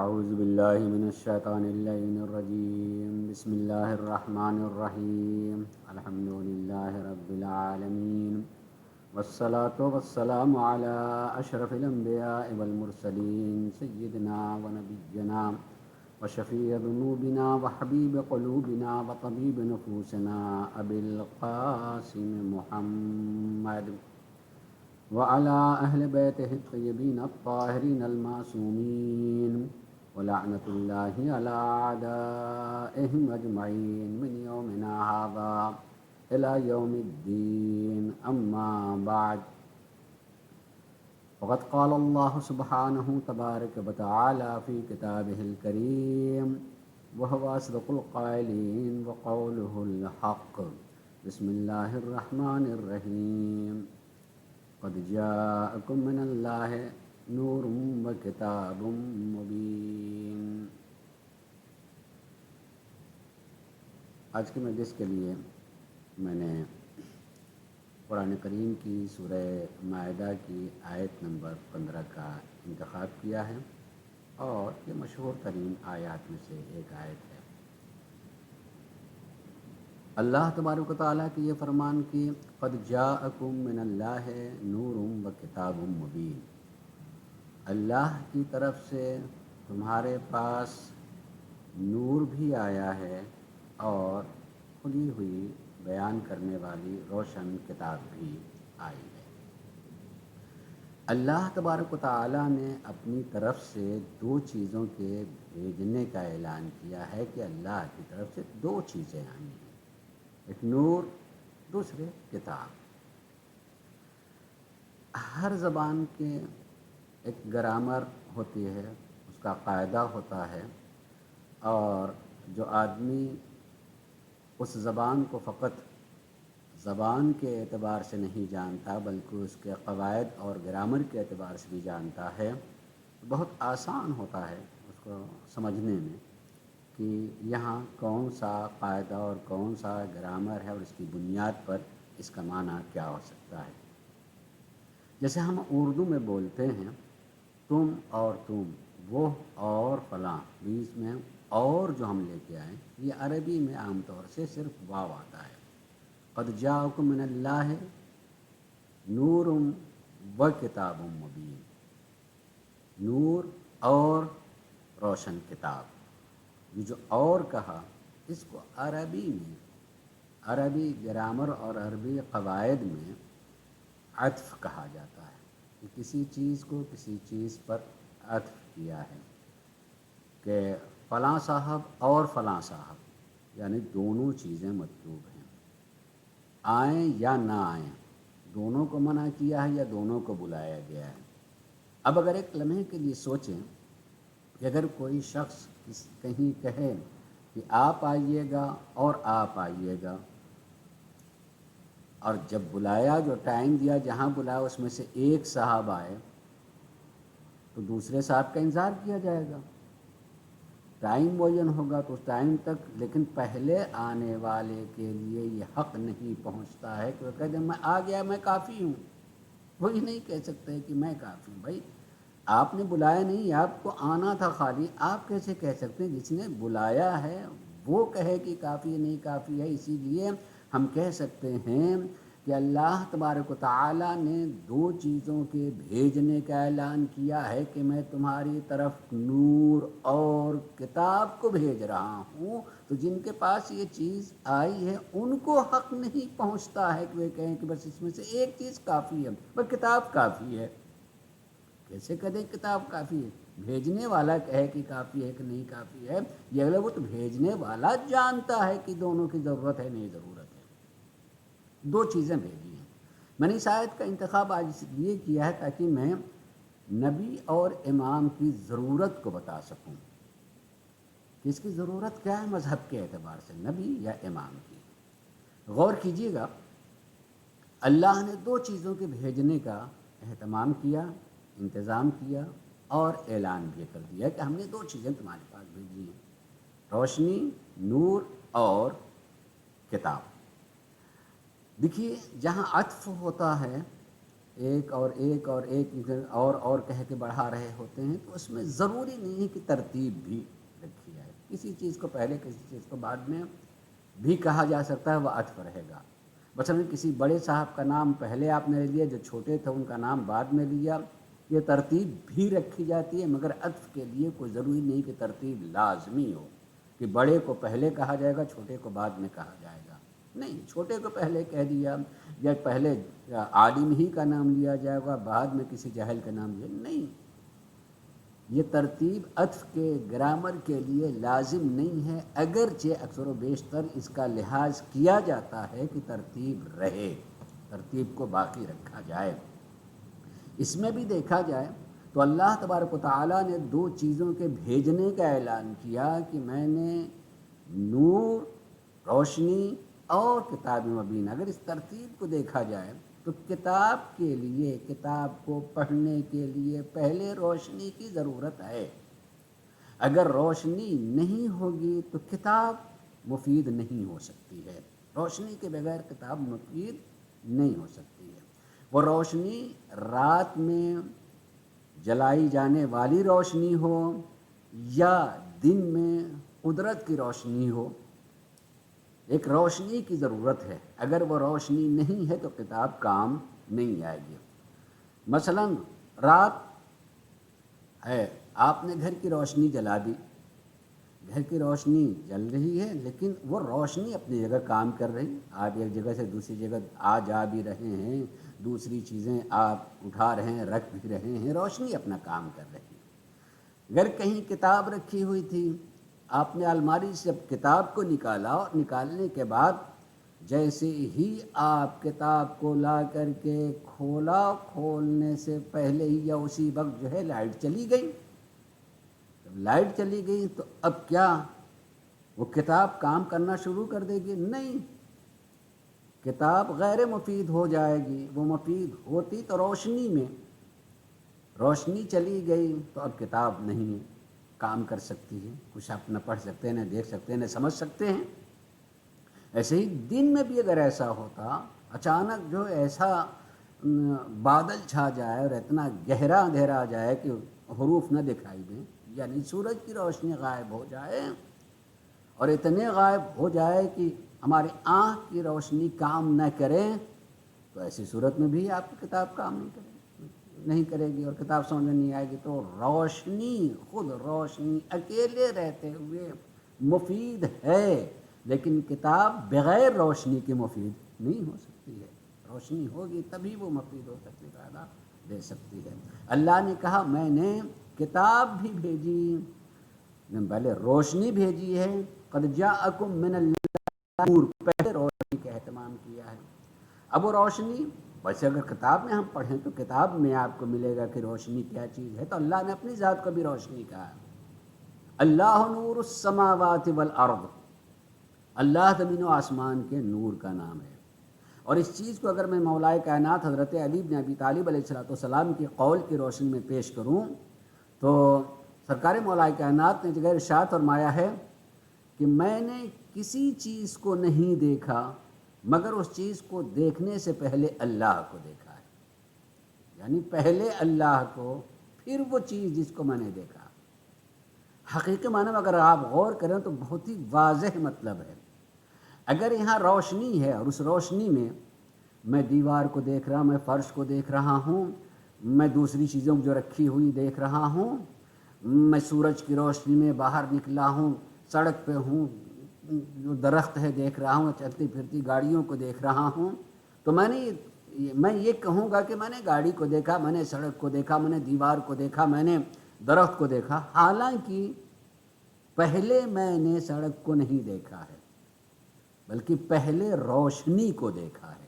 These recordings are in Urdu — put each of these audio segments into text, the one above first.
اعوذ باللہ من الشیطان اللعین الرجیم بسم اللہ الرحمن الرحیم الحمد للہ رب العالمین والصلاة والسلام علی اشرف الانبیاء والمرسلین سیدنا ونبینا وشفیع ذنوبنا وحبیب قلوبنا وطبیب نفوسنا ابی القاسم محمد وعلى أهل بيته الطيبين الطاهرين المعصومين ولعنة الله على أعدائهم أجمعين من يومنا هذا إلى يوم الدين أما بعد فقد قال الله سبحانه تبارك وتعالى في كتابه الكريم وهو أصدق القائلين وقوله الحق بسم الله الرحمن الرحيم قد جاءكم من الله نور وكتاب مبين۔ آج کی مجلس کے لیے میں نے قرآن کریم کی سورہ مائدہ کی آیت نمبر 15 کا انتخاب کیا ہے، اور یہ مشہور ترین آیات میں سے ایک آیت ہے۔ اللہ تبارک و تعالیٰ کی یہ فرمان کی قد جاءکم من اللہ نور و کتاب مبین، اللہ کی طرف سے تمہارے پاس نور بھی آیا ہے اور کھلی ہوئی بیان کرنے والی روشن کتاب بھی آئی ہے۔ اللہ تبارک و تعالیٰ نے اپنی طرف سے دو چیزوں کے بھیجنے کا اعلان کیا ہے کہ اللہ کی طرف سے دو چیزیں آئی ہیں، ایک نور، دوسرے کتاب۔ ہر زبان کے ایک گرامر ہوتی ہے، اس کا قاعدہ ہوتا ہے، اور جو آدمی اس زبان کو فقط زبان کے اعتبار سے نہیں جانتا بلکہ اس کے قواعد اور گرامر کے اعتبار سے بھی جانتا ہے، بہت آسان ہوتا ہے اس کو سمجھنے میں کہ یہاں کون سا قاعدہ اور کون سا گرامر ہے اور اس کی بنیاد پر اس کا معنی کیا ہو سکتا ہے۔ جیسے ہم اردو میں بولتے ہیں تم اور تم، وہ اور فلاں، بیچ میں اور جو ہم لے کے آئیں، یہ عربی میں عام طور سے صرف واو آتا ہے۔ قد جاءکم من اللہ نور و کتاب مبین، نور اور روشن کتاب۔ یہ جو اور کہا، اس کو عربی میں، عربی گرامر اور عربی قواعد میں عطف کہا جاتا ہے، کہ کسی چیز کو کسی چیز پر عطف کیا ہے، کہ فلاں صاحب اور فلاں صاحب، یعنی دونوں چیزیں مطلوب ہیں، آئیں یا نہ آئیں، دونوں کو منع کیا ہے یا دونوں کو بلایا گیا ہے۔ اب اگر ایک لمحے کے لیے سوچیں کہ اگر کوئی شخص کہیں کہے کہ آپ آئیے گا اور آپ آئیے گا، اور جب بلایا، جو ٹائم دیا جہاں بلایا اس میں سے ایک صاحب آئے تو دوسرے صاحب کا انتظار کیا جائے گا، ٹائم معین ہوگا تو اس ٹائم تک، لیکن پہلے آنے والے کے لیے یہ حق نہیں پہنچتا ہے کہ وہ کہہ دیں میں آ گیا، میں کافی ہوں۔ وہی نہیں کہہ سکتے کہ میں کافی ہوں۔ بھائی آپ نے بلایا نہیں، آپ کو آنا تھا خالی، آپ کیسے کہہ سکتے ہیں جس نے بلایا ہے وہ کہے کہ کافی نہیں کافی ہے؟ اسی لیے ہم کہہ سکتے ہیں کہ اللہ تبارک و تعالیٰ نے دو چیزوں کے بھیجنے کا اعلان کیا ہے کہ میں تمہاری طرف نور اور کتاب کو بھیج رہا ہوں، تو جن کے پاس یہ چیز آئی ہے ان کو حق نہیں پہنچتا ہے کہ وہ کہیں کہ بس اس میں سے ایک چیز کافی ہے، بس کتاب کافی ہے۔ کیسے کہہ دیں کتاب کافی ہے؟ بھیجنے والا کہے کہ کافی ہے کہ نہیں کافی ہے، یہ اگلا وہ تو بھیجنے والا جانتا ہے کہ دونوں کی ضرورت ہے نہیں ضرورت ہے۔ دو چیزیں بھیجی ہیں۔ میں نے اس آیت کا انتخاب آج اس لیے کیا ہے تاکہ میں نبی اور امام کی ضرورت کو بتا سکوں کہ اس کی ضرورت کیا ہے مذہب کے اعتبار سے، نبی یا امام کی۔ غور کیجیے گا، اللہ نے دو چیزوں کے بھیجنے کا اہتمام کیا، انتظام کیا، اور اعلان بھی کر دیا کہ ہم نے دو چیزیں تمہارے پاس بھیجی ہیں، روشنی، نور اور کتاب۔ دیکھیے جہاں عطف ہوتا ہے ایک اور ایک اور ایک اور کہہ کے بڑھا رہے ہوتے ہیں، تو اس میں ضروری نہیں ہے کہ ترتیب بھی رکھی جائے، کسی چیز کو پہلے کسی چیز کو بعد میں بھی کہا جا سکتا ہے، وہ عطف رہے گا۔ مثلا کسی بڑے صاحب کا نام پہلے آپ نے لیا، جو چھوٹے تھے ان کا نام بعد میں لیا، یہ ترتیب بھی رکھی جاتی ہے، مگر عطف کے لیے کوئی ضروری نہیں کہ ترتیب لازمی ہو کہ بڑے کو پہلے کہا جائے گا چھوٹے کو بعد میں کہا جائے گا، نہیں، چھوٹے کو پہلے کہہ دیا یا پہلے عالم ہی کا نام لیا جائے گا بعد میں کسی جاہل کا نام لیا، نہیں، یہ ترتیب عطف کے گرامر کے لیے لازم نہیں ہے، اگرچہ اکثر و بیشتر اس کا لحاظ کیا جاتا ہے کہ ترتیب رہے، ترتیب کو باقی رکھا جائے۔ اس میں بھی دیکھا جائے تو اللہ تبارک و تعالیٰ نے دو چیزوں کے بھیجنے کا اعلان کیا کہ میں نے نور، روشنی اور کتاب مبین۔ اگر اس ترتیب کو دیکھا جائے تو کتاب کے لیے، کتاب کو پڑھنے کے لیے پہلے روشنی کی ضرورت ہے، اگر روشنی نہیں ہوگی تو کتاب مفید نہیں ہو سکتی ہے، روشنی کے بغیر کتاب مفید نہیں ہو سکتی ہے۔ وہ روشنی رات میں جلائی جانے والی روشنی ہو یا دن میں قدرت کی روشنی ہو، ایک روشنی کی ضرورت ہے، اگر وہ روشنی نہیں ہے تو کتاب کام نہیں آئے گی۔ مثلا رات ہے، آپ نے گھر کی روشنی جلا دی، گھر کی روشنی جل رہی ہے لیکن وہ روشنی اپنی جگہ کام کر رہی، آپ ایک جگہ سے دوسری جگہ آ جا بھی رہے ہیں، دوسری چیزیں آپ اٹھا رہے ہیں، رکھ بھی رہے ہیں، روشنی اپنا کام کر رہی ہے۔ اگر کہیں کتاب رکھی ہوئی تھی، آپ نے الماری سے کتاب کو نکالا اور نکالنے کے بعد جیسے ہی آپ کتاب کو لا کر کے کھولا، کھولنے سے پہلے ہی یا اسی وقت جو ہے لائٹ چلی گئی، جب لائٹ چلی گئی تو اب کیا وہ کتاب کام کرنا شروع کر دے گی؟ نہیں، کتاب غیر مفید ہو جائے گی۔ وہ مفید ہوتی تو روشنی میں، روشنی چلی گئی تو اب کتاب نہیں کام کر سکتی ہے، کچھ آپ نہ پڑھ سکتے ہیں، نہ دیکھ سکتے ہیں، نہ سمجھ سکتے ہیں۔ ایسے ہی دن میں بھی اگر ایسا ہوتا، اچانک جو ایسا بادل چھا جائے اور اتنا گہرا اندھیرا آ جائے کہ حروف نہ دکھائی دیں، یعنی سورج کی روشنی غائب ہو جائے اور اتنے غائب ہو جائے کہ ہماری آنکھ کی روشنی کام نہ کرے، تو ایسی صورت میں بھی آپ کی کتاب کام نہیں کرے گی اور کتاب سمجھ میں نہیں آئے گی۔ تو روشنی، خود روشنی اکیلے رہتے ہوئے مفید ہے، لیکن کتاب بغیر روشنی کے مفید نہیں ہو سکتی ہے، روشنی ہوگی تبھی وہ مفید ہو سکتی، فائدہ دے سکتی ہے۔ اللہ نے کہا میں نے کتاب بھی بھیجی، پہلے روشنی بھیجی ہے، قد جاءکم من اللہ نور، پہلے روشنی کا اہتمام کیا ہے۔ اب وہ روشنی، ویسے اگر کتاب میں ہم پڑھیں تو کتاب میں آپ کو ملے گا کہ روشنی کیا چیز ہے، تو اللہ نے اپنی ذات کو بھی روشنی کہا ہے۔ اللہ نور السماوات والارض، اللہ زمین و آسمان کے نور کا نام ہے۔ اور اس چیز کو اگر میں مولائے کائنات حضرت علی بن ابی طالب علیہ السلام کے قول کی روشنی میں پیش کروں تو سرکار مولائے کائنات نے جگہ ارشاد فرمایا ہے کہ میں نے کسی چیز کو نہیں دیکھا مگر اس چیز کو دیکھنے سے پہلے اللہ کو دیکھا ہے، یعنی پہلے اللہ کو پھر وہ چیز جس کو میں نے دیکھا۔ حقیقی معنی میں اگر آپ غور کریں تو بہت ہی واضح مطلب ہے۔ اگر یہاں روشنی ہے اور اس روشنی میں میں دیوار کو دیکھ رہا ہوں، میں فرش کو دیکھ رہا ہوں، میں دوسری چیزوں جو رکھی ہوئی دیکھ رہا ہوں، میں سورج کی روشنی میں باہر نکلا ہوں، سڑک پہ ہوں، جو درخت ہے دیکھ رہا ہوں، چلتی پھرتی گاڑیوں کو دیکھ رہا ہوں، تو میں یہ کہوں گا کہ میں نے گاڑی کو دیکھا، میں نے سڑک کو دیکھا، میں نے دیوار کو دیکھا، میں نے درخت کو دیکھا، حالانکہ پہلے میں نے سڑک کو نہیں دیکھا ہے بلکہ پہلے روشنی کو دیکھا ہے۔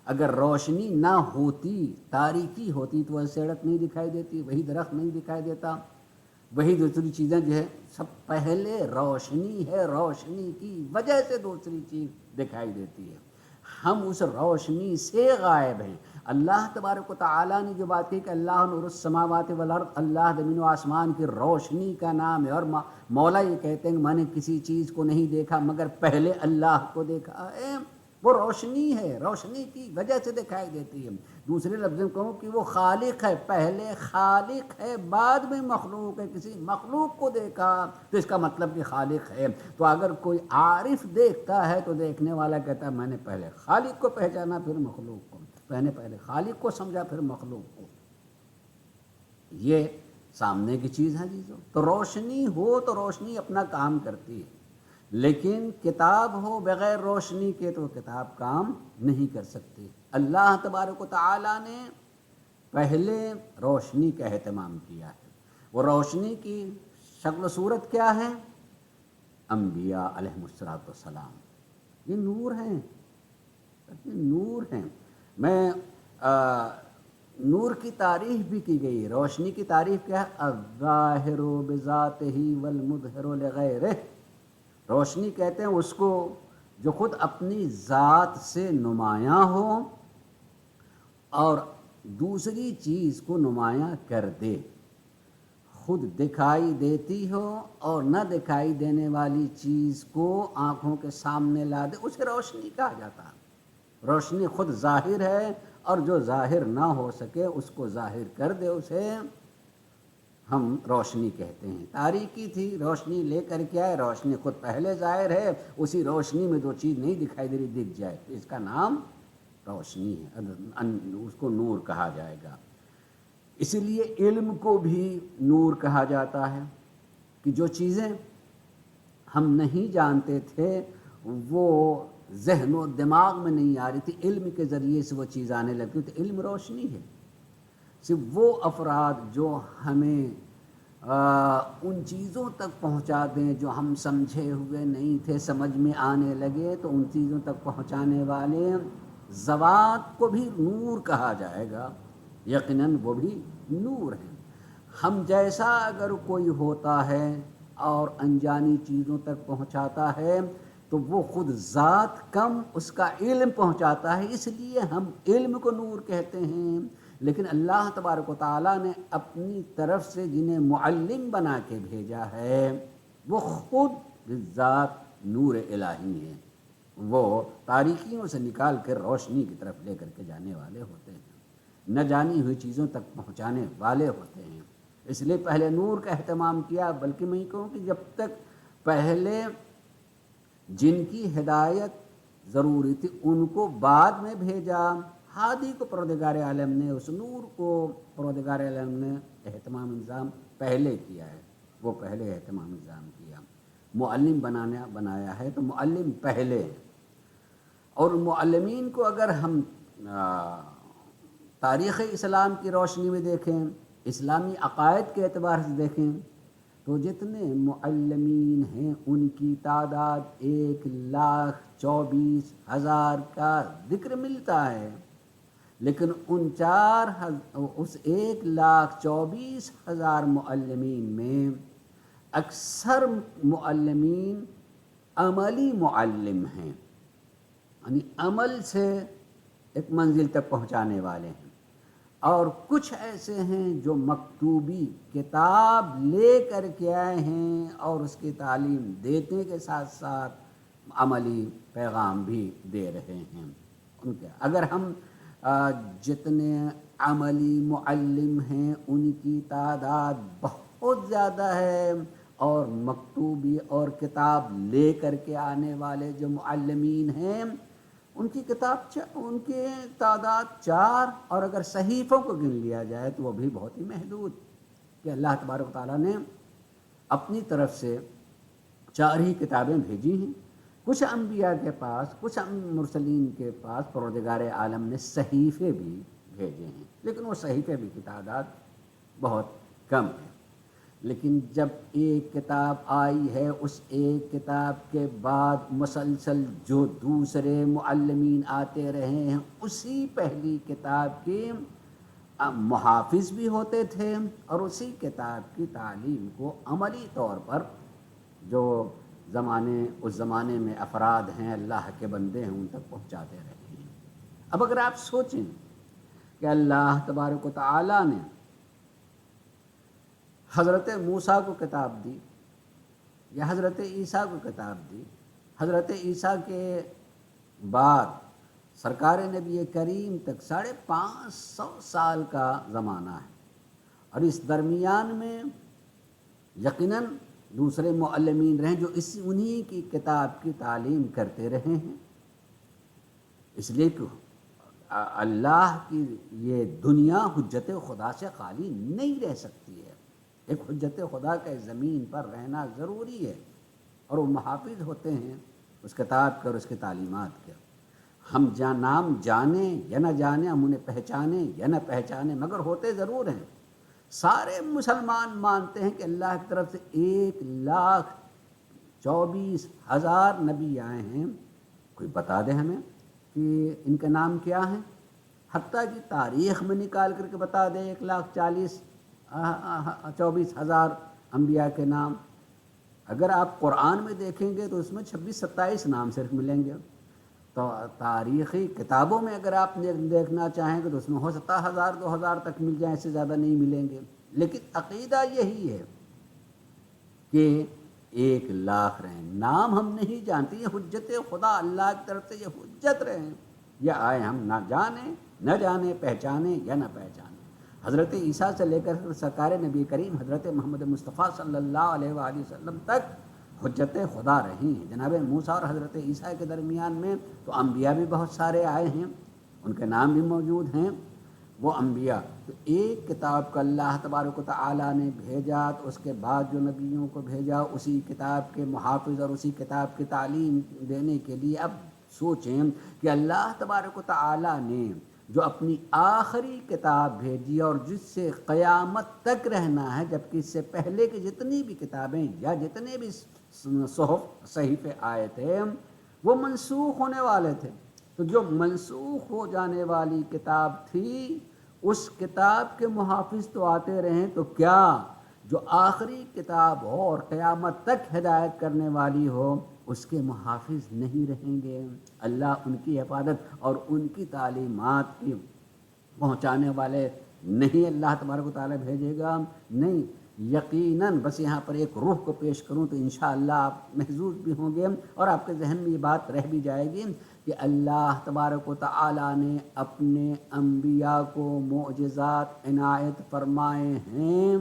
اگر روشنی نہ ہوتی، تاریکی ہوتی، تو وہ سڑک نہیں دکھائی دیتی، وہی درخت نہیں دکھائی دیتا، وہی دوسری چیزیں جو ہے سب پہلے روشنی ہے، روشنی کی وجہ سے دوسری چیز دکھائی دیتی ہے۔ ہم اس روشنی سے غائب ہیں۔ اللہ تبارک و تعالیٰ نے جو بات کی کہ اللہ نور السماوات والارض، اللہ زمین و آسمان کی روشنی کا نام ہے، اور مولا یہ کہتے ہیں کہ میں نے کسی چیز کو نہیں دیکھا مگر پہلے اللہ کو دیکھا ہے، وہ روشنی ہے، روشنی کی وجہ سے دکھائی دیتی ہے۔ دوسرے لفظ میں کہوں کہ وہ خالق ہے، پہلے خالق ہے بعد میں مخلوق ہے۔ کسی مخلوق کو دیکھا تو اس کا مطلب کہ خالق ہے۔ تو اگر کوئی عارف دیکھتا ہے تو دیکھنے والا کہتا ہے میں نے پہلے خالق کو پہچانا پھر مخلوق کو، میں نے پہلے خالق کو سمجھا پھر مخلوق کو۔ یہ سامنے کی چیز ہے عزیزو۔ تو روشنی ہو تو روشنی اپنا کام کرتی ہے، لیکن کتاب ہو بغیر روشنی کے تو کتاب کام نہیں کر سکتی۔ اللہ تبارک و تعالیٰ نے پہلے روشنی کا اہتمام کیا ہے۔ وہ روشنی کی شکل و صورت کیا ہے؟ انبیاء علیہم السلام، یہ نور ہیں، یہ نور ہیں۔ میں نور کی تعریف بھی کی گئی، روشنی کی تعریف کیا ہے؟ الظاہر بذاتہ والمظہر لغیرہ۔ روشنی کہتے ہیں اس کو جو خود اپنی ذات سے نمایاں ہو اور دوسری چیز کو نمایاں کر دے، خود دکھائی دیتی ہو اور نہ دکھائی دینے والی چیز کو آنکھوں کے سامنے لا دے، اسے روشنی کہا جاتا ہے۔ روشنی خود ظاہر ہے اور جو ظاہر نہ ہو سکے اس کو ظاہر کر دے، اسے ہم روشنی کہتے ہیں۔ تاریکی تھی، روشنی لے کر کے آئے، روشنی خود پہلے ظاہر ہے، اسی روشنی میں جو چیز نہیں دکھائی دے رہی دکھ جائے تو اس کا نام روشنی ہے، اس کو نور کہا جائے گا۔ اسی لیے علم کو بھی نور کہا جاتا ہے کہ جو چیزیں ہم نہیں جانتے تھے وہ ذہن و دماغ میں نہیں آ رہی تھی، علم کے ذریعے سے وہ چیز آنے لگتی، تو علم روشنی ہے۔ صرف وہ افراد جو ہمیں ان چیزوں تک پہنچا دیں جو ہم سمجھے ہوئے نہیں تھے، سمجھ میں آنے لگے، تو ان چیزوں تک پہنچانے والے ذوات کو بھی نور کہا جائے گا، یقیناً وہ بھی نور ہیں۔ ہم جیسا اگر کوئی ہوتا ہے اور انجانی چیزوں تک پہنچاتا ہے تو وہ خود ذات کم اس کا علم پہنچاتا ہے، اس لیے ہم علم کو نور کہتے ہیں۔ لیکن اللہ تبارک و تعالیٰ نے اپنی طرف سے جنہیں معلم بنا کے بھیجا ہے وہ خود ذات نور الہی ہیں، وہ تاریکیوں سے نکال کر روشنی کی طرف لے کر کے جانے والے ہوتے ہیں، نہ جانی ہوئی چیزوں تک پہنچانے والے ہوتے ہیں۔ اس لیے پہلے نور کا اہتمام کیا، بلکہ میں یہ کہوں کہ جب تک پہلے جن کی ہدایت ضروری تھی ان کو بعد میں بھیجا، ہادی کو پروردگار عالم نے، اس نور کو پروردگار عالم نے اہتمام انتظام پہلے کیا ہے، وہ پہلے اہتمام انتظام کیا۔ معلم بنایا ہے تو معلم پہلے ہے، اور معلمین کو اگر ہم تاریخ اسلام کی روشنی میں دیکھیں، اسلامی عقائد کے اعتبار سے دیکھیں تو جتنے معلمین ہیں ان کی تعداد 1,24,000 کا ذکر ملتا ہے، لیکن اس 1,24,000 معلمین میں اکثر معلمین عملی معلم ہیں، یعنی عمل سے ایک منزل تک پہنچانے والے ہیں، اور کچھ ایسے ہیں جو مکتوبی کتاب لے کر کے آئے ہیں اور اس کی تعلیم دینے کے ساتھ ساتھ عملی پیغام بھی دے رہے ہیں۔ ان کے اگر ہم جتنے عملی معلم ہیں ان کی تعداد بہت زیادہ ہے، اور مکتوبی اور کتاب لے کر کے آنے والے جو معلمین ہیں ان کی تعداد 4، اور اگر صحیفوں کو گن لیا جائے تو وہ بھی بہت ہی محدود، کہ اللہ تبارک و تعالیٰ نے اپنی طرف سے 4 ہی کتابیں بھیجی ہیں۔ کچھ انبیاء کے پاس، کچھ مرسلین کے پاس پروردگار عالم نے صحیفے بھی بھیجے ہیں، لیکن وہ صحیفے بھی کی تعداد بہت کم ہے۔ لیکن جب ایک کتاب آئی ہے، اس ایک کتاب کے بعد مسلسل جو دوسرے معلمین آتے رہے ہیں اسی پہلی کتاب کے محافظ بھی ہوتے تھے، اور اسی کتاب کی تعلیم کو عملی طور پر جو اس زمانے میں افراد ہیں، اللہ کے بندے ہیں، ان تک پہنچاتے رہے ہیں۔ اب اگر آپ سوچیں کہ اللہ تبارک و تعالیٰ نے حضرت موسیٰ کو کتاب دی یا حضرت عیسیٰ کو کتاب دی، حضرت عیسیٰ کے بعد سرکار نبی کریم تک 550 سال کا زمانہ ہے، اور اس درمیان میں یقیناً دوسرے معلمین رہیں جو انہی کی کتاب کی تعلیم کرتے رہے ہیں، اس لیے کہ اللہ کی یہ دنیا حجت خدا سے خالی نہیں رہ سکتی ہے، ایک حجت خدا کا زمین پر رہنا ضروری ہے، اور وہ محافظ ہوتے ہیں اس کتاب کے اور اس کی تعلیمات کے۔ ہم نام جانیں یا نہ جانیں، ہم انہیں پہچانیں یا نہ پہچانیں، مگر ہوتے ضرور ہیں۔ سارے مسلمان مانتے ہیں کہ اللہ کی طرف سے 1,24,000 نبی آئے ہیں۔ کوئی بتا دے ہمیں کہ ان کے نام کیا ہیں، حتیٰ کہ تاریخ میں نکال کر کے بتا دے 1,24,000 انبیاء کے نام۔ اگر آپ قرآن میں دیکھیں گے تو اس میں 26-27 نام صرف ملیں گے، تو تاریخی کتابوں میں اگر آپ دیکھنا چاہیں گے تو اس میں ہو سکتا ہے 1,000-2,000 تک مل جائیں، اس سے زیادہ نہیں ملیں گے۔ لیکن عقیدہ یہی ہے کہ 1,00,000 رہیں، نام ہم نہیں جانتے، یہ حجت خدا اللہ کی طرف سے یہ حجت رہیں، یہ آئے ہم نہ جانیں نہ جانیں، پہچانیں یا نہ پہچانیں۔ حضرت عیسیٰ سے لے کر سرکار نبی کریم حضرت محمد مصطفیٰ صلی اللہ علیہ وآلہ وسلم تک حجت خدا رہی ہیں۔ جناب موسیٰ اور حضرت عیسیٰ کے درمیان میں تو انبیاء بھی بہت سارے آئے ہیں، ان کے نام بھی موجود ہیں۔ وہ انبیاء تو ایک کتاب کو اللہ تبارک و تعالیٰ نے بھیجا، تو اس کے بعد جو نبیوں کو بھیجا اسی کتاب کے محافظ اور اسی کتاب کی تعلیم دینے کے لیے۔ اب سوچیں کہ اللہ تبارک و تعالیٰ نے جو اپنی آخری کتاب بھیجی اور جس سے قیامت تک رہنا ہے، جبکہ اس سے پہلے کی جتنی بھی کتابیں یا جتنے بھی صحف صحیفے آئے تھے وہ منسوخ ہونے والے تھے، تو جو منسوخ ہو جانے والی کتاب تھی اس کتاب کے محافظ تو آتے رہیں، تو کیا جو آخری کتاب ہو اور قیامت تک ہدایت کرنے والی ہو اس کے محافظ نہیں رہیں گے؟ اللہ ان کی حفاظت اور ان کی تعلیمات کی پہنچانے والے نہیں اللہ تبارک و تعالیٰ بھیجے گا؟ نہیں، یقیناً۔ بس یہاں پر ایک روح کو پیش کروں تو انشاءاللہ آپ محظوظ بھی ہوں گے اور آپ کے ذہن میں یہ بات رہ بھی جائے گی کہ اللہ تبارک و تعالیٰ نے اپنے انبیاء کو معجزات عنایت فرمائے ہیں،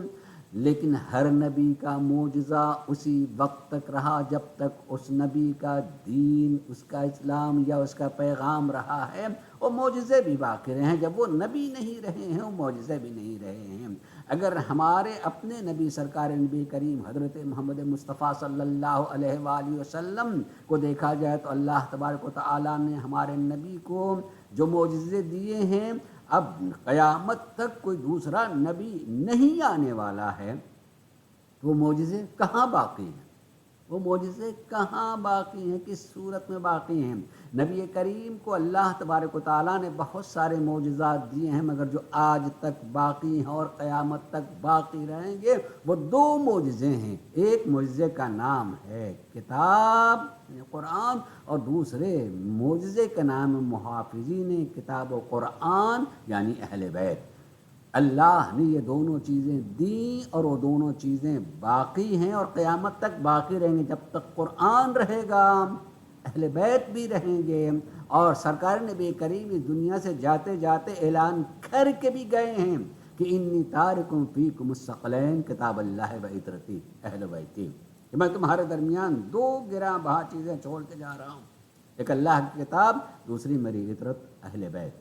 لیکن ہر نبی کا معجزہ اسی وقت تک رہا جب تک اس نبی کا دین، اس کا اسلام یا اس کا پیغام رہا ہے۔ وہ معجزے بھی باقی رہے ہیں، جب وہ نبی نہیں رہے ہیں وہ معجزے بھی نہیں رہے ہیں۔ اگر ہمارے اپنے نبی سرکار نبی کریم حضرت محمد مصطفیٰ صلی اللہ علیہ وآلہ وسلم کو دیکھا جائے تو اللہ تبارک و تعالیٰ نے ہمارے نبی کو جو معجزے دیے ہیں، اب قیامت تک کوئی دوسرا نبی نہیں آنے والا ہے، تو وہ معجزے کہاں باقی ہیں؟ وہ معجزے کہاں باقی ہیں؟ کس صورت میں باقی ہیں؟ نبی کریم کو اللہ تبارک و تعالیٰ نے بہت سارے معجزات دیے ہیں، مگر جو آج تک باقی ہیں اور قیامت تک باقی رہیں گے وہ 2 معجزے ہیں۔ ایک معجزے کا نام ہے کتاب قرآن، اور دوسرے معجزے کا نام محافظین کتاب و قرآن یعنی اہل بیت۔ اللہ نے یہ دونوں چیزیں دیں اور وہ دونوں چیزیں باقی ہیں اور قیامت تک باقی رہیں گے۔ جب تک قرآن رہے گا اہل بیت بھی رہیں گے، اور سرکار نبی کریم اس دنیا سے جاتے جاتے اعلان کر کے بھی گئے ہیں کہ انی تارکم فیکم الثقلین کتاب اللہ و عترتی اہل بیتی، کہ میں تمہارے درمیان 2 گراں بہا چیزیں چھوڑ کے جا رہا ہوں، ایک اللہ کی کتاب، دوسری میری عترت اہل بیت۔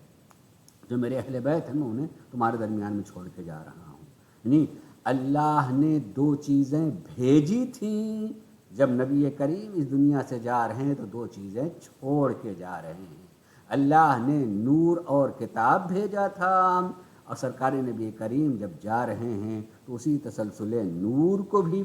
جو میرے اہل بیت ہیں میں انہیں تمہارے درمیان میں چھوڑ کے جا رہا ہوں۔ یعنی اللہ نے 2 چیزیں بھیجی تھیں، جب نبی کریم اس دنیا سے جا رہے ہیں تو 2 چیزیں چھوڑ کے جا رہے ہیں۔ اللہ نے نور اور کتاب بھیجا تھا، اور سرکار نبی کریم جب جا رہے ہیں تو اسی تسلسل نور کو بھی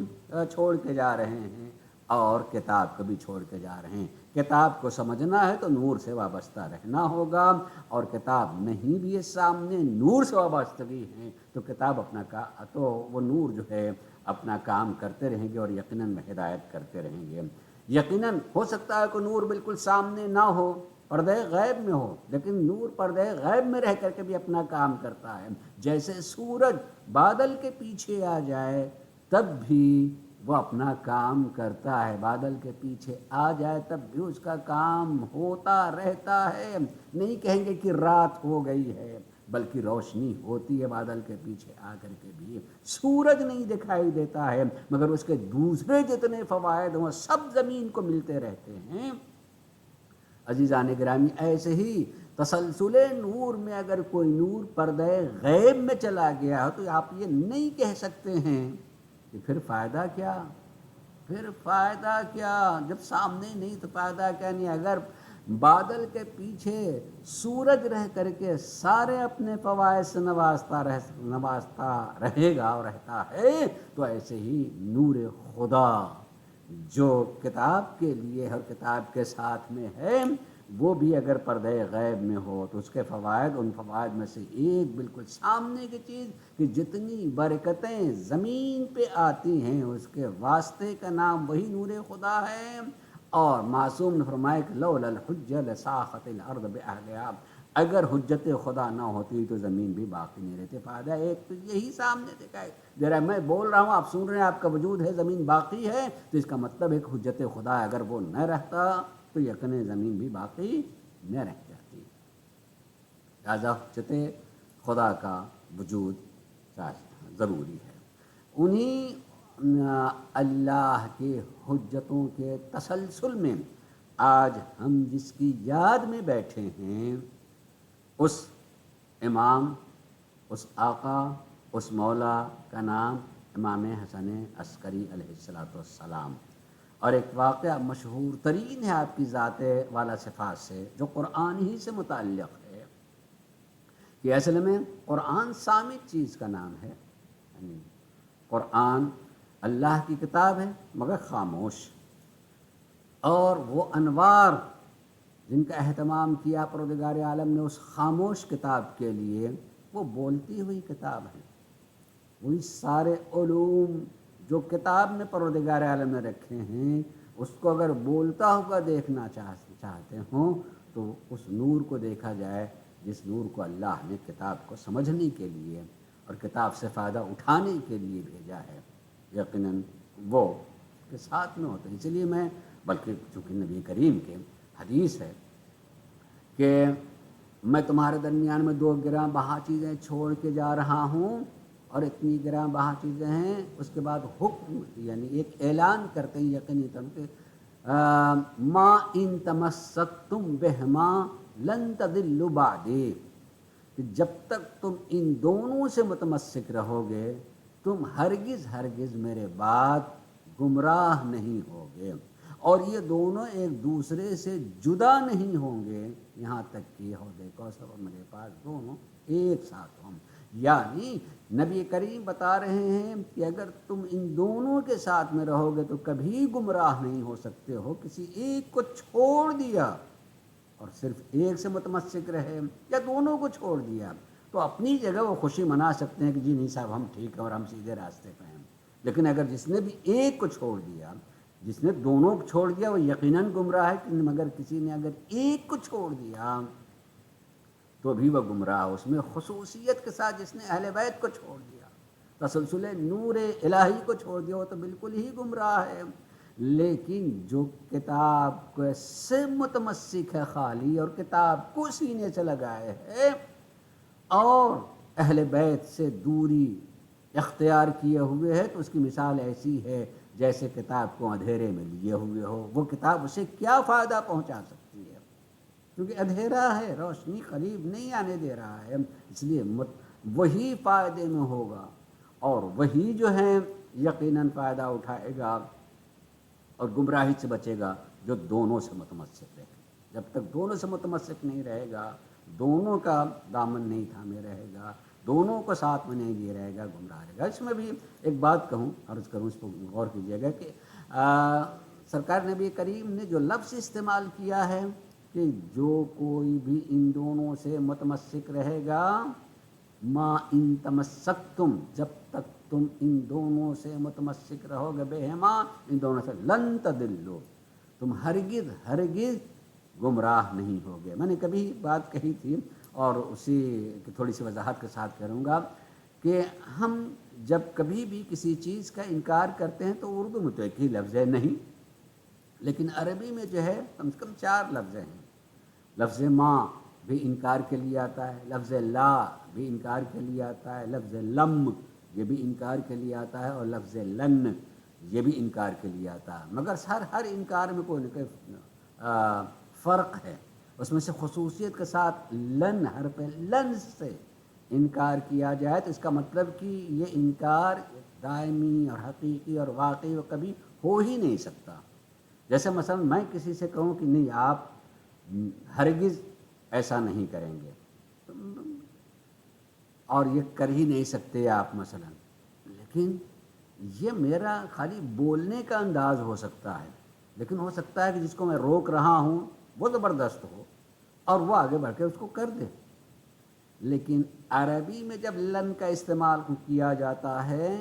چھوڑ کے جا رہے ہیں اور کتاب کو بھی چھوڑ کے جا رہے ہیں۔ کتاب کو سمجھنا ہے تو نور سے وابستہ رہنا ہوگا، اور کتاب نہیں بھی ہے سامنے، نور سے وابستگی ہے تو کتاب تو وہ نور جو ہے اپنا کام کرتے رہیں گے اور یقیناً ہدایت کرتے رہیں گے۔ یقیناً ہو سکتا ہے کہ نور بالکل سامنے نہ ہو، پردہ غیب میں ہو، لیکن نور پردہ غیب میں رہ کر کے بھی اپنا کام کرتا ہے۔ جیسے سورج بادل کے پیچھے آ جائے تب بھی وہ اپنا کام کرتا ہے، بادل کے پیچھے آ جائے تب بھی اس کا کام ہوتا رہتا ہے۔ نہیں کہیں گے کہ رات ہو گئی ہے، بلکہ روشنی ہوتی ہے بادل کے پیچھے آ کر کے بھی۔ سورج نہیں دکھائی دیتا ہے، مگر اس کے دوسرے جتنے فوائد ہیں وہ سب زمین کو ملتے رہتے ہیں۔ عزیزان گرامی، ایسے ہی تسلسل نور میں اگر کوئی نور پردہ غیب میں چلا گیا ہو تو آپ یہ نہیں کہہ سکتے ہیں کہ پھر فائدہ کیا، پھر فائدہ کیا، جب سامنے نہیں تو فائدہ کیا نہیں۔ اگر بادل کے پیچھے سورج رہ کر کے سارے اپنے فوائد سے نوازتا رہے گا اور رہتا ہے، تو ایسے ہی نور خدا جو کتاب کے لیے اور کتاب کے ساتھ میں ہے، وہ بھی اگر پردہ غیب میں ہو تو اس کے فوائد، ان فوائد میں سے ایک بالکل سامنے کی چیز کہ جتنی برکتیں زمین پہ آتی ہیں اس کے واسطے کا نام وہی نور خدا ہے۔ اور معصوم نے فرمایا کہ لولا الحجہ لساخت الارض باہلہا، اگر حجت خدا نہ ہوتی تو زمین بھی باقی نہیں رہتی۔ فائدہ ایک تو یہی سامنے دکھائے دے رہا ہے، میں بول رہا ہوں، آپ سن رہے ہیں، آپ کا وجود ہے، زمین باقی ہے، تو اس کا مطلب ہے کہ حجت خدا اگر وہ نہ رہتا تو یقیناً زمین بھی باقی نہ رہ جاتی۔ لہٰذا حجت خدا کا وجود ضروری ہے۔ انہی اللہ کے حجتوں کے تسلسل میں آج ہم جس کی یاد میں بیٹھے ہیں، اس امام، اس آقا، اس مولا کا نام امام حسن عسکری علیہ السلام۔ اور ایک واقعہ مشہور ترین ہے آپ کی ذات والا صفات سے، جو قرآن ہی سے متعلق ہے، کہ اصل میں قرآن صامت چیز کا نام ہے، یعنی قرآن اللہ کی کتاب ہے مگر خاموش، اور وہ انوار جن کا اہتمام کیا پروردگار عالم نے اس خاموش کتاب کے لیے، وہ بولتی ہوئی کتاب ہے۔ وہی سارے علوم جو کتاب میں پروردگار عالم نے رکھے ہیں، اس کو اگر بولتا ہوا دیکھنا چاہتے ہوں تو اس نور کو دیکھا جائے جس نور کو اللہ نے کتاب کو سمجھنے کے لیے اور کتاب سے فائدہ اٹھانے کے لیے بھیجا ہے، یقیناً وہ کے ساتھ میں ہوتا ہے۔ اس لیے میں، بلکہ چونکہ نبی کریم کے حدیث ہے کہ میں تمہارے درمیان میں 2 گراں بہا چیزیں چھوڑ کے جا رہا ہوں، اور اتنی گراں بہا چیزیں ہیں، اس کے بعد حکم، یعنی ایک اعلان کرتے ہیں یقینی طور پہ، ما ان تمسکتم بہما لن تضلوا بعدی، کہ جب تک تم ان دونوں سے متمسک رہو گے تم ہرگز میرے بعد گمراہ نہیں ہوگے، اور یہ دونوں ایک دوسرے سے جدا نہیں ہوں گے یہاں تک کہ حوض کوثر اور میرے پاس دونوں ایک ساتھ ہوں۔ یعنی نبی کریم بتا رہے ہیں کہ اگر تم ان دونوں کے ساتھ میں رہو گے تو کبھی گمراہ نہیں ہو سکتے ہو۔ کسی ایک کو چھوڑ دیا اور صرف ایک سے متمسک رہے، یا دونوں کو چھوڑ دیا، تو اپنی جگہ وہ خوشی منا سکتے ہیں کہ جی نہیں صاحب ہم ٹھیک ہیں اور ہم سیدھے راستے پہ ہیں۔ لیکن اگر جس نے بھی ایک کو چھوڑ دیا، جس نے دونوں کو چھوڑ دیا، وہ یقیناً گمراہ ہے، مگر کسی نے اگر ایک کو چھوڑ دیا تو بھی وہ گمراہ، اس میں خصوصیت کے ساتھ جس نے اہل بیت کو چھوڑ دیا، تسلسل نور الہی کو چھوڑ دیا، وہ تو بالکل ہی گمراہ ہے۔ لیکن جو کتاب کو سے متمسک ہے خالی، اور کتاب کو سینے سے لگائے ہے اور اہل بیت سے دوری اختیار کیے ہوئے ہے، تو اس کی مثال ایسی ہے جیسے کتاب کو اندھیرے میں لیے ہوئے ہو۔ وہ کتاب اسے کیا فائدہ پہنچا سکتی ہے، کیونکہ اندھیرا ہے، روشنی قریب نہیں آنے دے رہا ہے، اس لیے وہی فائدے میں ہوگا، اور وہی جو ہے یقیناً فائدہ اٹھائے گا اور گمراہی سے بچے گا جو دونوں سے متمسک رہے۔ جب تک دونوں سے متمسک نہیں رہے گا، دونوں کا دامن نہیں تھامے رہے گا، دونوں کو ساتھ میں نہیں لیے رہے گا، گمراہ رہے گا۔ اس میں بھی ایک بات کہوں، عرض کروں، اس پر غور کیجیے گا کہ سرکار نبی کریم نے جو لفظ استعمال کیا ہے کہ جو کوئی بھی ان دونوں سے متمسک رہے گا، ما ان تمسکتم، جب تک تم ان دونوں سے متمسک رہو گے، بہما، ان دونوں سے، لن تضلوا، تم ہرگز گمراہ نہیں ہوگے۔ میں نے کبھی بات کہی تھی اور اسی کی تھوڑی سی وضاحت کے ساتھ کروں گا کہ ہم جب کبھی بھی کسی چیز کا انکار کرتے ہیں تو اردو میں تو ایک ہی لفظ ہے نہیں، لیکن عربی میں جو ہے کم سے کم 4 لفظ ہیں۔ لفظ ماں بھی انکار کے لیے آتا ہے، لفظ لا بھی انکار کے لیے آتا ہے، لفظ لم یہ بھی انکار کے لیے آتا ہے، اور لفظ لن یہ بھی انکار کے لیے آتا ہے۔ مگر ہر انکار میں کوئی نہ کوئی فرق ہے۔ اس میں سے خصوصیت کے ساتھ لن حرف لن سے انکار کیا جائے تو اس کا مطلب کہ یہ انکار دائمی اور حقیقی اور واقعی و کبھی ہو ہی نہیں سکتا۔ جیسے مثلا میں کسی سے کہوں کہ نہیں آپ ہرگز ایسا نہیں کریں گے، اور یہ کر ہی نہیں سکتے آپ مثلا، لیکن یہ میرا خالی بولنے کا انداز ہو سکتا ہے، لیکن ہو سکتا ہے کہ جس کو میں روک رہا ہوں وہ زبردست ہو اور وہ آگے بڑھ کے اس کو کر دے۔ لیکن عربی میں جب لن کا استعمال کیا جاتا ہے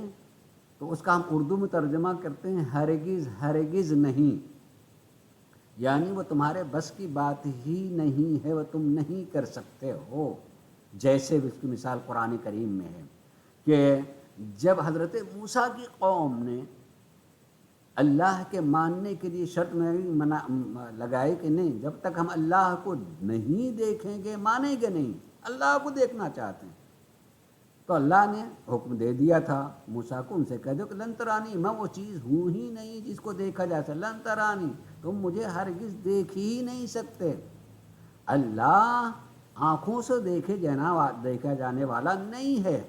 تو اس کا ہم اردو میں ترجمہ کرتے ہیں ہرگز ہرگز نہیں، یعنی وہ تمہارے بس کی بات ہی نہیں ہے، وہ تم نہیں کر سکتے ہو۔ جیسے اس کی مثال قرآن کریم میں ہے کہ جب حضرت موسیٰ کی قوم نے اللہ کے ماننے کے لیے شرط میں لگائی کہ نہیں جب تک ہم اللہ کو نہیں دیکھیں گے مانیں گے نہیں، اللہ کو دیکھنا چاہتے ہیں، تو اللہ نے حکم دے دیا تھا موسیٰ کو ان سے کہہ دو کہ لن ترانی، میں وہ چیز ہوں ہی نہیں جس کو دیکھا جا سکے، لن ترانی تم مجھے ہرگز دیکھ ہی نہیں سکتے۔ اللہ آنکھوں سے دیکھا جانے والا نہیں ہے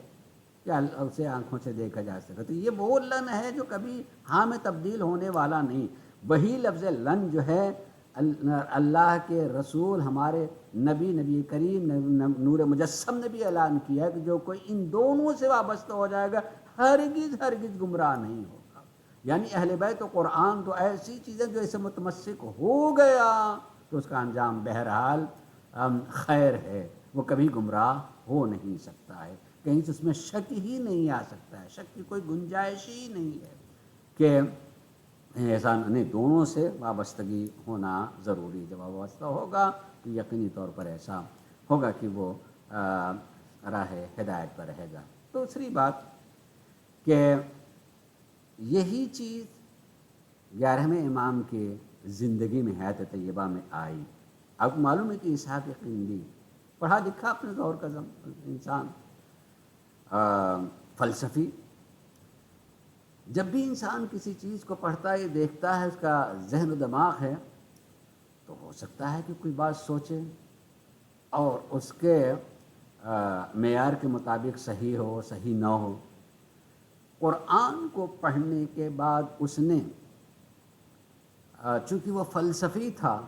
کہ اسے آنکھوں سے دیکھا جا سکے، تو یہ وہ لن ہے جو کبھی ہاں میں تبدیل ہونے والا نہیں۔ وہی لفظ لن جو ہے اللہ کے رسول ہمارے نبی کریم نور مجسم نے بھی اعلان کیا ہے کہ جو کوئی ان دونوں سے وابستہ ہو جائے گا ہرگز ہرگز گمراہ نہیں ہوگا۔ یعنی اہل بیت و قرآن تو ایسی چیزیں جو اسے متمسک ہو گیا تو اس کا انجام بہرحال خیر ہے، وہ کبھی گمراہ ہو نہیں سکتا ہے، کہیں سے اس میں شک ہی نہیں آ سکتا ہے، شک کی کوئی گنجائش ہی نہیں ہے کہ ایسا نہیں، دونوں سے وابستگی ہونا ضروری۔ جب وابستہ ہوگا تو یقینی طور پر ایسا ہوگا کہ وہ راہ ہدایت پر رہے گا۔ دوسری بات کہ یہی چیز 11ویں امام کے زندگی میں حیات طیبہ میں آئی۔ آپ کو معلوم ہے کہ اسحاق قندی پڑھا لکھا اپنے دور کا انسان، فلسفی، جب بھی انسان کسی چیز کو پڑھتا ہے دیکھتا ہے اس کا ذہن و دماغ ہے تو ہو سکتا ہے کہ کوئی بات سوچے اور اس کے معیار کے مطابق صحیح ہو صحیح نہ ہو۔ قرآن کو پڑھنے کے بعد اس نے چونکہ وہ فلسفی تھا،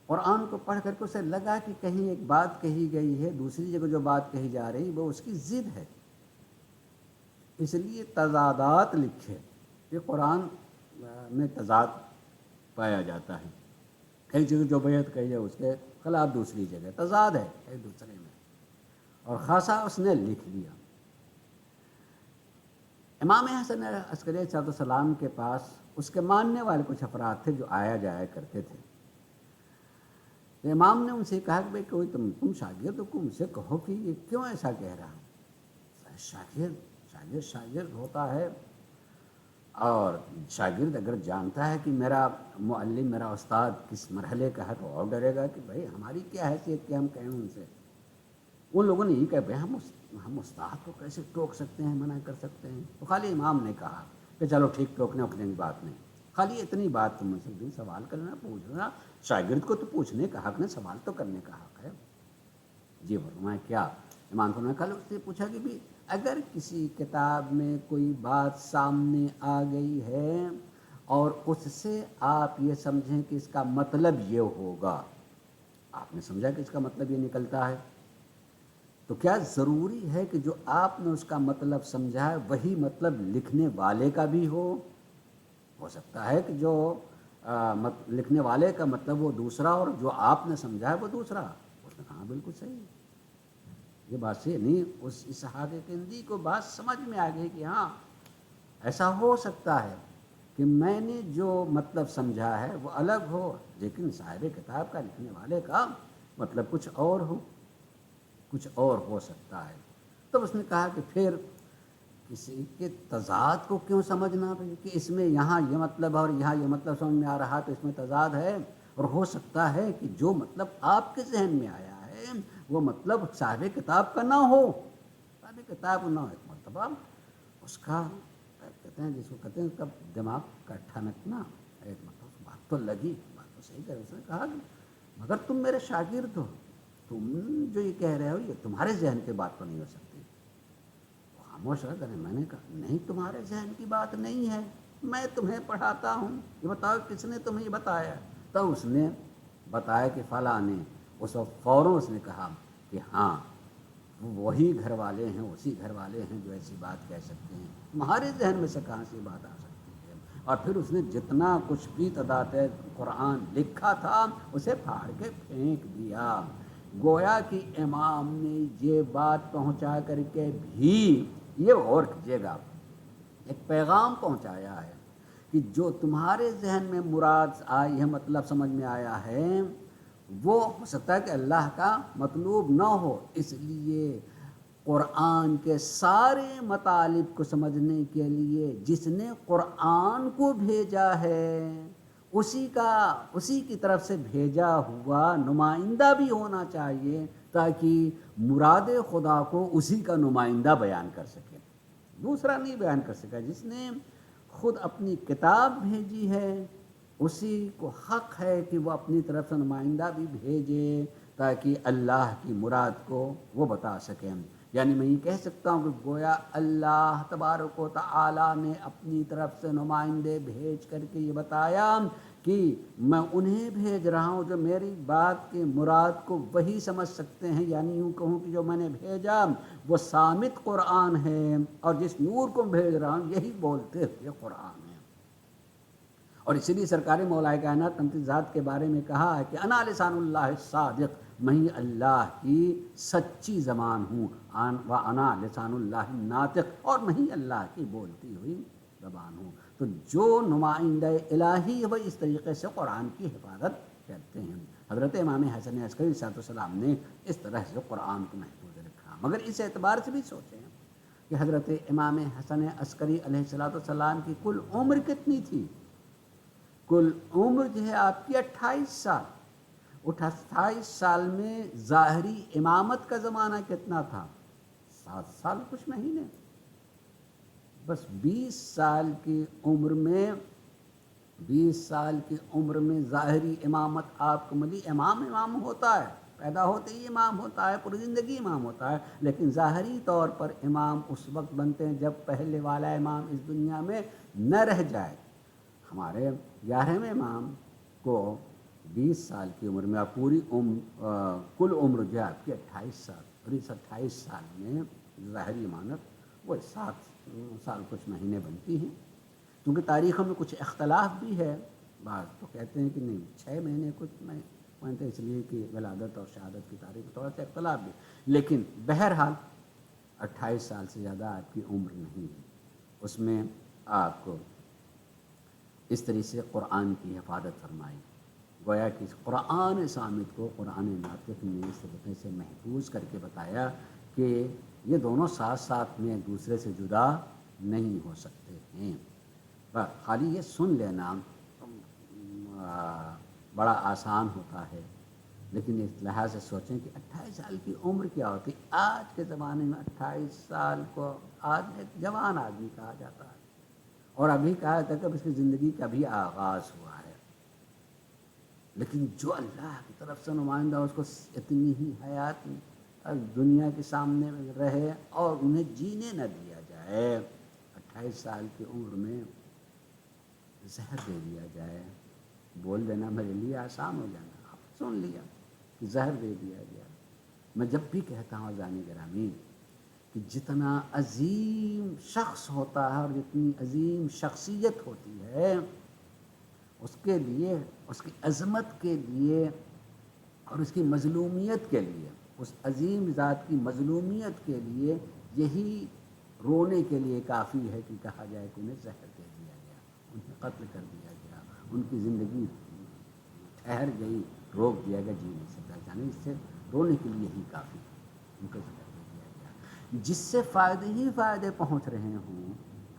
قرآن کو پڑھ کر کے اسے لگا کہ کہیں ایک بات کہی گئی ہے، دوسری جگہ جو بات کہی جا رہی وہ اس کی ضد ہے، اس لیے تضادات لکھے۔ یہ قرآن میں تضاد پایا جاتا ہے، ایک جگہ جو بیعت کہی ہے اس کے خلاف دوسری جگہ تضاد ہے ایک دوسرے میں، اور خاصا اس نے لکھ دیا۔ امام حسن عسکری علیہ السلام کے پاس اس کے ماننے والے کچھ افراد تھے جو آیا جایا کرتے تھے، تو امام نے ان سے کہا کہ بھئی کوئی تم شاگرد ہو، ان سے کہو کہ یہ کیوں ایسا کہہ رہا ہے۔ شاگرد ہوتا ہے، اور شاگرد اگر جانتا ہے کہ میرا معلم میرا استاد کس مرحلے کا ہے تو اور ڈرے گا کہ بھئی ہماری کیا حیثیت کہ ہم کہیں ان سے۔ ان لوگوں نے یہ کہا بھئی ہم استاد کو کیسے ٹوک سکتے ہیں، منع کر سکتے ہیں؟ تو خالی امام نے کہا کہ چلو ٹھیک، ٹوکنے وکنے کی بات نہیں، خالی اتنی بات تم سے بھی سوال کرنا پوچھنا، شاگرد کو تو پوچھنے کا حق نہیں، سوال تو کرنے کا حق ہے۔ جی فرمایا کیا؟ امام کو نے کل اس سے پوچھا کہ بھی اگر کسی کتاب میں کوئی بات سامنے آ گئی ہے اور اس سے آپ یہ سمجھیں کہ اس کا مطلب یہ ہوگا، آپ نے سمجھا کہ اس کا مطلب یہ نکلتا ہے، تو کیا ضروری ہے کہ جو آپ نے اس کا مطلب سمجھا ہے وہی مطلب لکھنے والے کا بھی ہو سکتا ہے کہ جو لکھنے والے کا مطلب وہ دوسرا اور جو آپ نے سمجھا ہے وہ دوسرا۔ اس نے کہا بالکل صحیح، یہ بات صحیح نہیں۔ اس اسحاق قندی کو بات سمجھ میں آ گئی کہ ہاں ایسا ہو سکتا ہے کہ میں نے جو مطلب سمجھا ہے وہ الگ ہو، لیکن صاحب کتاب کا لکھنے والے کا مطلب کچھ اور ہو سکتا ہے۔ تب اس نے کہا کہ پھر کسی کے تضاد کو کیوں سمجھنا بھائی کہ اس میں یہاں یہ مطلب اور یہاں یہ مطلب سمجھ میں آ رہا تو اس میں تضاد ہے، اور ہو سکتا ہے کہ جو مطلب آپ کے ذہن میں آیا ہے وہ مطلب صاحب کتاب کا نہ ہو، صاحب کتاب نہ ہو، ایک مرتبہ اس کا کہتے ہیں جس کو کہتے ہیں اس کا دماغ کا ٹھنکنا، ایک مطلب بات تو لگی، بات تو صحیح کر، اس نے کہا کہ مگر تم میرے شاگرد ہو، تم جو یہ کہہ رہے ہو یہ تمہارے ذہن کی بات تو نہیں ہو سکتی۔ خاموش رہ کریں، میں نے کہا نہیں تمہارے ذہن کی بات نہیں ہے، میں تمہیں پڑھاتا ہوں، یہ بتاؤ کس نے تمہیں یہ بتایا؟ تو اس نے بتایا کہ فلاں نے، اس وقت فوراً اس نے کہا کہ ہاں وہی گھر والے ہیں، اسی گھر والے ہیں جو ایسی بات کہہ سکتے ہیں، تمہارے ذہن میں سے کہاں سے یہ بات آ سکتی ہے؟ اور پھر اس نے جتنا کچھ بھی تعداد قرآن لکھا تھا اسے پھاڑ کے پھینک دیا۔ گویا کہ امام نے یہ بات پہنچا کر کے بھی، یہ غور کیجیے گا، ایک پیغام پہنچایا ہے کہ جو تمہارے ذہن میں مراد آئی ہے، مطلب سمجھ میں آیا ہے، وہ ہو سکتا ہے کہ اللہ کا مطلوب نہ ہو، اس لیے قرآن کے سارے مطالب کو سمجھنے کے لیے جس نے قرآن کو بھیجا ہے اسی کی طرف سے بھیجا ہوا نمائندہ بھی ہونا چاہیے، تاکہ مراد خدا کو اسی کا نمائندہ بیان کر سکے، دوسرا نہیں بیان کر سکا۔ جس نے خود اپنی کتاب بھیجی ہے اسی کو حق ہے کہ وہ اپنی طرف سے نمائندہ بھی بھیجے تاکہ اللہ کی مراد کو وہ بتا سکیں۔ یعنی میں یہ کہہ سکتا ہوں کہ گویا اللہ تبارک و تعالی نے اپنی طرف سے نمائندے بھیج کر کے یہ بتایا کہ میں انہیں بھیج رہا ہوں جو میری بات کے مراد کو وہی سمجھ سکتے ہیں، یعنی یوں کہوں کہ جو میں نے بھیجا وہ صامت قرآن ہے، اور جس نور کو بھیج رہا ہوں یہی بولتے ہوئے قرآن ہے۔ اور اسی لیے سرکار مولا کائنات تمام ذات کے بارے میں کہا ہے کہ انا لسان اللہ الصادق، میں ہی اللہ کی سچی زبان ہوں، و انا لسان اللہ الناطق، اور میں ہی اللہ کی بولتی ہوئی زبان ہوں۔ تو جو نمائندہ الہی وہ اس طریقے سے قرآن کی حفاظت کرتے ہیں۔ حضرت امام حسن عسکری علیہ السلام نے اس طرح سے قرآن کو محفوظ رکھا۔ مگر اس اعتبار سے بھی سوچیں کہ حضرت امام حسن عسکری علیہ السلام کی کل عمر کتنی تھی؟ کل عمر جو ہے آپ کی 28 سال۔ 28 سال میں ظاہری امامت کا زمانہ کتنا تھا؟ 7 سال کچھ مہینے۔ بس 20 سال کی عمر میں ظاہری امامت آپ کو ملی۔ امام ہوتا ہے، پیدا ہوتے ہی امام ہوتا ہے، پوری زندگی امام ہوتا ہے، لیکن ظاہری طور پر امام اس وقت بنتے ہیں جب پہلے والا امام اس دنیا میں نہ رہ جائے۔ ہمارے 11ویں امام کو 20 سال کی عمر میں، پوری کل عمر جو ہے آپ کی 28 سال، اور اس 28 سال میں ظاہری امانت وہ 7 سال کچھ مہینے بنتی ہیں۔ کیونکہ تاریخوں میں کچھ اختلاف بھی ہے، بعض تو کہتے ہیں کہ نہیں 6 مہینے کچھ مانتے، اس لیے کہ ولادت اور شہادت کی تاریخ میں تھوڑا سا اختلاف بھی، لیکن بہرحال 28 سال سے زیادہ آپ کی عمر نہیں ہے۔ اس میں آپ کو اس طرح سے قرآن کی حفاظت فرمائی، گویا کہ قرآن صامت کو قرآن ناطق نے اس طریقے سے محفوظ کر کے بتایا کہ یہ دونوں ساتھ ساتھ میں ایک دوسرے سے جدا نہیں ہو سکتے ہیں۔ خالی یہ سن لینا بڑا آسان ہوتا ہے، لیکن اس لحاظ سے سوچیں کہ 28 سال کی عمر کیا ہوتی۔ آج کے زمانے میں 28 سال کو آج ایک جوان آدمی کہا جاتا ہے، اور ابھی کہا جاتا ہے کہ اس کی زندگی کا بھی آغاز ہوا ہے، لیکن جو اللہ کی طرف سے نمائندہ اس کو اتنی ہی حیات دنیا کے سامنے رہے اور انہیں جینے نہ دیا جائے، 28 سال کی عمر میں زہر دے دیا جائے، بول دینا میرے لیے آسان ہو جانا، آپ سن لیا کہ زہر دے دیا گیا۔ میں جب بھی کہتا ہوں عزیزان گرامی کہ جتنا عظیم شخص ہوتا ہے اور جتنی عظیم شخصیت ہوتی ہے، اس کے لیے، اس کی عظمت کے لیے اور اس کی مظلومیت کے لیے، اس عظیم ذات کی مظلومیت کے لیے یہی رونے کے لیے کافی ہے کہ کہا جائے کہ انہیں زہر دے دیا گیا، انہیں قتل کر دیا گیا، ان کی زندگی ٹھہر گئی، روک دیا گیا، جی نہیں سکتا، یعنی اس سے رونے کے لیے ہی کافی ہے، ان کو زہر دے دیا گیا۔ جس سے فائدے ہی فائدے پہنچ رہے ہوں،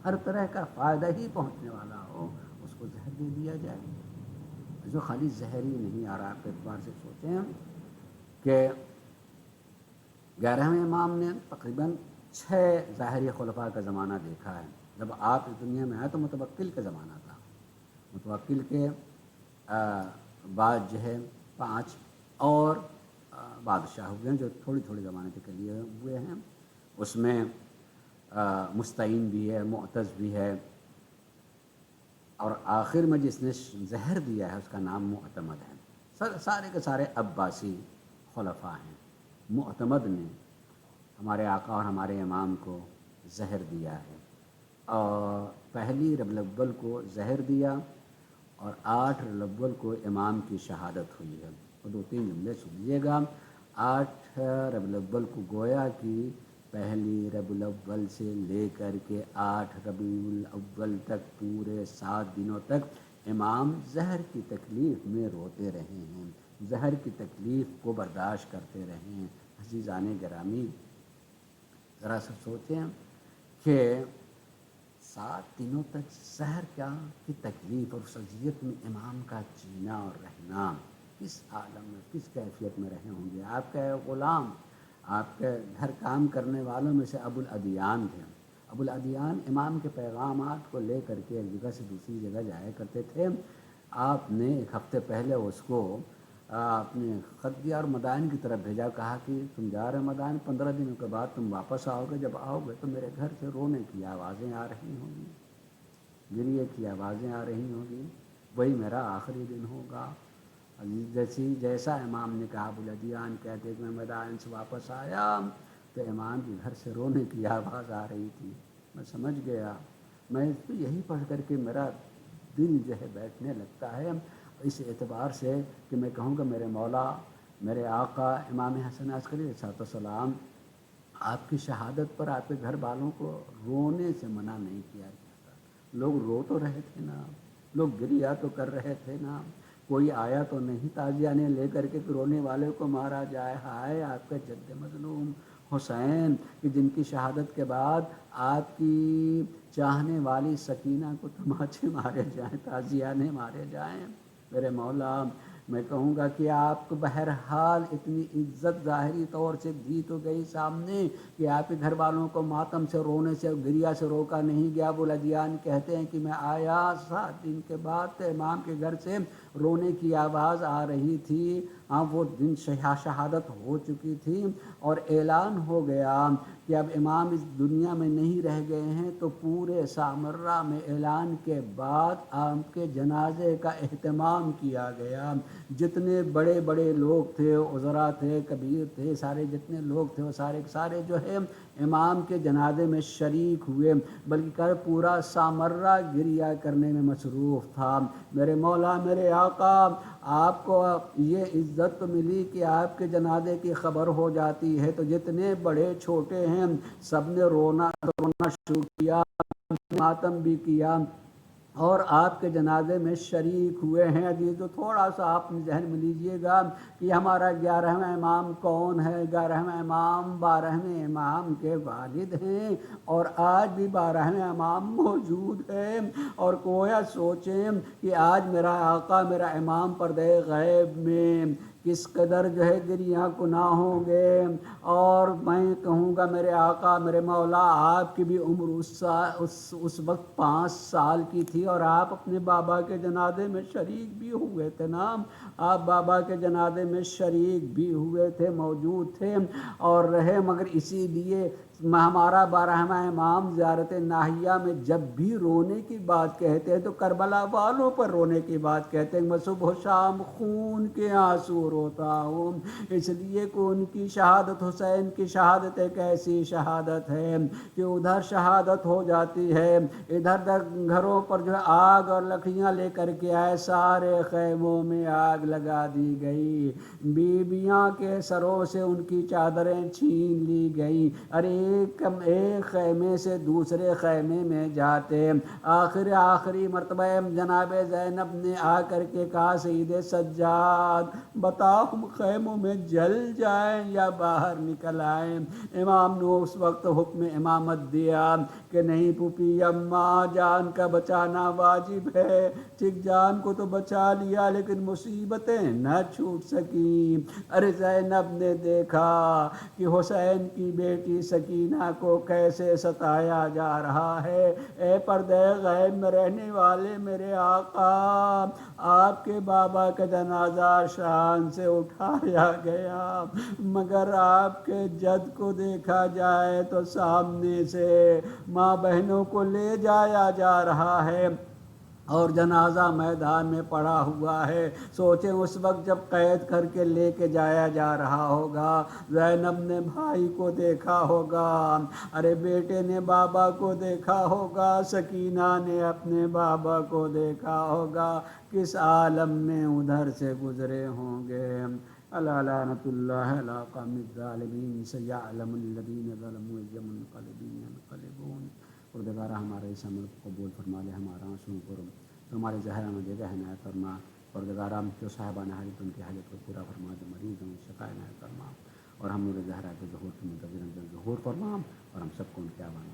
ہر طرح کا فائدہ ہی پہنچنے والا ہو، اس کو زہر دے دیا جائے۔ جو خالی زہر ہی نہیں آ رہا، آپ کے اعتبار سے سوچیں کہ 11ویں امام نے تقریباً 6 ظاہری خلفاء کا زمانہ دیکھا ہے۔ جب آپ اس دنیا میں آئے تو متوکل کا زمانہ تھا، متوکل کے بعد جو ہے 5 اور بادشاہ ہوئے ہیں جو تھوڑی تھوڑی زمانے کے لیے ہوئے ہیں۔ اس میں مستعین بھی ہے، معتز بھی ہے، اور آخر میں جس نے زہر دیا ہے اس کا نام معتمد ہے۔ سارے کے سارے عباسی خلفاء ہیں۔ معتمد نے ہمارے آقا اور ہمارے امام کو زہر دیا ہے، اور پہلی ربیع الاول کو زہر دیا، اور 8 ربیع الاول کو امام کی شہادت ہوئی ہے۔ وہ 2-3 جملے سنیے گا۔ 8 ربیع الاول کو گویا کہ پہلی ربیع الاول سے لے کر کے 8 ربیع الاول تک پورے 7 دنوں تک امام زہر کی تکلیف میں روتے رہے ہیں، زہر کی تکلیف کو برداشت کرتے رہے ہیں۔ عزیزان گرامی، ذرا سا سوچیں کہ 7 دنوں تک زہر کیا کی تکلیف اور اذیت میں امام کا جینا اور رہنا، کس عالم میں، کس کیفیت میں رہے ہوں گے۔ آپ کا غلام، آپ کے گھر کام کرنے والوں میں سے ابو الادیان تھے۔ ابو الادیان امام کے پیغامات کو لے کر کے ایک جگہ سے دوسری جگہ جایا کرتے تھے۔ آپ نے 1 ہفتے پہلے اس کو اپنے خط دیا اور مدائن کی طرف بھیجا، کہا کہ تم جا رہے مدائن، 15 دنوں کے بعد تم واپس آؤ گے۔ جب آؤ گے تو میرے گھر سے رونے کی آوازیں آ رہی ہوں گی، گریے کی آوازیں آ رہی ہوں گی، وہی میرا آخری دن ہوگا۔ جیسا امام نے کہا، ابو الادیان کہتے کہ میں مدائن سے واپس آیا تو امام کے گھر سے رونے کی آواز آ رہی تھی۔ میں سمجھ گیا، میں تو یہی پڑھ کر کے میرا دل جو ہے بیٹھنے لگتا ہے، اس اعتبار سے کہ میں کہوں گا میرے مولا، میرے آقا امام حسن عسکری علیہ السلام، آپ کی شہادت پر آپ کے گھر والوں کو رونے سے منع نہیں کیا جاتا۔ لوگ رو تو رہے تھے نا، لوگ گریا تو کر رہے تھے نا، کوئی آیا تو نہیں تعزیہ نے لے کر کے کہ رونے والے کو مارا جائے۔ ہائے آپ کا جد مظلوم حسین، کہ جن کی شہادت کے بعد آپ کی چاہنے والی سکینہ کو تماچے مارے جائیں، تعزیہ مارے جائیں۔ میرے مولا، میں کہوں گا کہ آپ کو بہرحال اتنی عزت ظاہری طور سے دی تو گئی سامنے کہ آپ کے گھر والوں کو ماتم سے، رونے سے، گریا سے روکا نہیں گیا۔ ابو الادیان کہتے ہیں کہ میں آیا 7 دن کے بعد تو امام کے گھر سے رونے کی آواز آ رہی تھی۔ ہاں، وہ دن شہادت ہو چکی تھی اور اعلان ہو گیا کہ اب امام اس دنیا میں نہیں رہ گئے ہیں، تو پورے سامرہ میں اعلان کے بعد آپ کے جنازے کا اہتمام کیا گیا۔ جتنے بڑے بڑے لوگ تھے، وزراء تھے، کبیر تھے، سارے جتنے لوگ تھے وہ سارے سارے جو ہے امام کے جنازے میں شریک ہوئے، بلکہ پورا سامرہ گریہ کرنے میں مصروف تھا۔ میرے مولا، میرے آقا، آپ کو یہ عزت تو ملی کہ آپ کے جنازے کی خبر ہو جاتی ہے تو جتنے بڑے چھوٹے ہیں سب نے رونا شروع کیا، ماتم بھی کیا اور آپ کے جنازے میں شریک ہوئے ہیں۔ عزیزو، تھوڑا سا آپ ذہن میں لیجئے گا کہ ہمارا 11واں امام کون ہے۔ 11واں امام 12ویں امام کے والد ہیں، اور آج بھی 12واں امام موجود ہے۔ اور کویا سوچیں کہ آج میرا آقا، میرا امام پردہ غیب میں کس قدر جو ہے گریاں کناں ہوں گے۔ اور میں کہوں گا میرے آقا، میرے مولا، آپ کی بھی عمر اس وقت 5 سال کی تھی، اور آپ اپنے بابا کے جنازے میں شریک بھی ہوئے تھے نا۔ آپ بابا کے جنازے میں شریک بھی ہوئے تھے، موجود تھے اور رہے، مگر اسی لیے ہمارا 12واں امام زیارت ناہیہ میں جب بھی رونے کی بات کہتے ہیں تو کربلا والوں پر رونے کی بات کہتے ہیں۔ میں صبح و شام خون کے آنسو روتا ہوں، اس لیے کہ ان کی شہادت، حسین کی شہادت ایک ایسی شہادت ہے کہ ادھر شہادت ہو جاتی ہے، ادھر گھروں پر جو آگ اور لکڑیاں لے کر کے آئے، سارے خیموں میں آگ لگا دی گئی، بیویاں کے سروں سے ان کی چادریں چھین لی گئیں۔ ارے ایک خیمے سے دوسرے خیمے میں جاتے۔ آخری مرتبہ جناب زینب نے آ کر کے کہا سید سجاد بتاؤ ہم خیموں میں جل جائیں یا باہر نکل آئیں؟ امام نے اس وقت حکم امامت دیا کہ نہیں پھوپھی اماں، جان کا بچانا واجب ہے، ٹھیک جان کو تو بچا لیا لیکن مصیبتیں نہ چھوٹ سکیں۔ ارے زینب نے دیکھا کہ حسین کی بیٹی سکینہ کو کیسے ستایا جا رہا ہے۔ اے پردہ غیب میں رہنے والے میرے آقا، آپ کے بابا کا جنازہ شان سے اٹھایا گیا، مگر آپ کے جد کو دیکھا جائے تو سامنے سے ماں بہنوں کو لے جایا جا رہا ہے اور جنازہ میدان میں پڑا ہوا ہے۔ سوچیں اس وقت جب قید کر کے لے کے جایا جا رہا ہوگا، زینب نے بھائی کو دیکھا ہوگا، ارے بیٹے نے بابا کو دیکھا ہوگا، سکینہ نے اپنے بابا کو دیکھا ہوگا، کس عالم میں ادھر سے گزرے ہوں گے۔ الا لعنۃ اللہ علی قوم الظالمین سیعلم الذین ظلموا ای منقلب ینقلبون۔ پروردگارہ ہمارے اس عمل کو قبول فرما لے، ہمارا آنسوں کو تو ہمارے زہرا میں جگہ عنایت فرما۔ پروردگارہ جو صاحبان حاجت ان کی حاجت کو پورا فرما، جو مریض ہیں شفا عنایت فرما، اور ہم نور زہرا کے ظہور کے منتظر ظہور فرما، اور ہم سب کو ان کے آوان